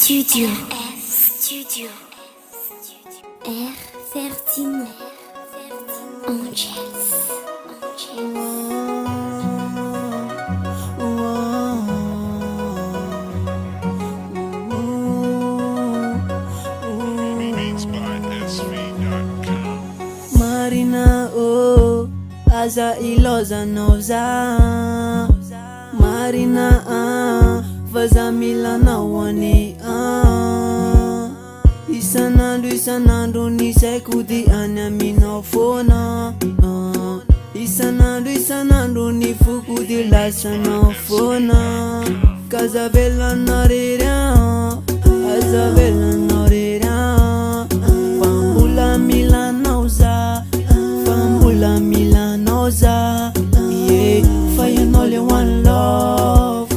Studio. R. Fertine. Angels. Marina aza iloza nauza Marina vaza mila nawane Isanandro ni saikudi any aminao fona Isanandro ni fukudi lasanao fona Kazavelana reria azavelana reria Fambula mila nauza Fambula mila nauza Yeah, fire only one love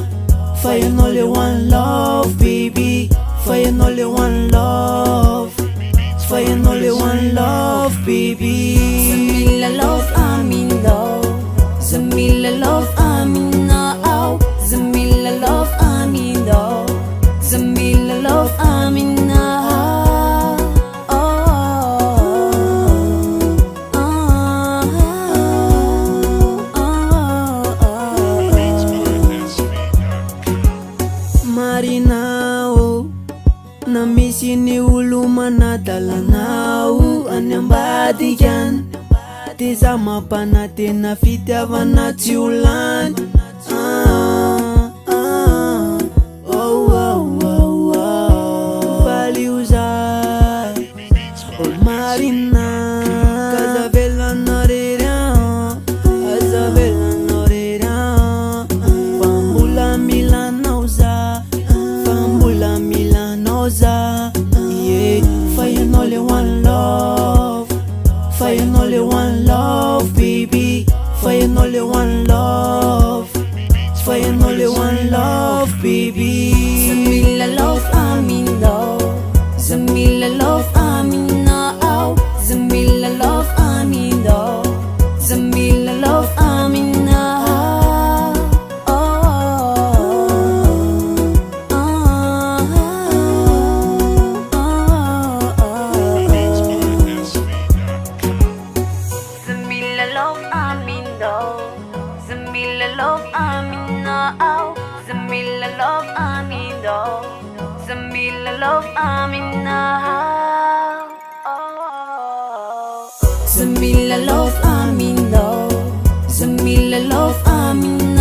Fire only one love, baby Fire only one love Fire only one love, baby Zamila love, I'm in love. Zamila love, I'm in love. Zamila love, I'm in love. Zamila love, I'm in love. Marina na misi ni ulu manadalanao any ambadikan Teza mapanatena fitiavana tsy olany Valio zay Marina kazavelana reria azavelana reria Fambula mila nauza Fambula mila nauza Yeah, fire only one love Fire only one love, baby Fire only one love Fire only one love, baby Zamila love, I'm in love. Zamila love, I'm in love. Zamila love, I'm in love. Zamila love, I'm in love. Zamila love, I'm in love. Zamila love, I'm in love. Zamila love, I'm in love. Zamila love, I'm in love. Zamila love, I'm in love. Zamila love, I'm in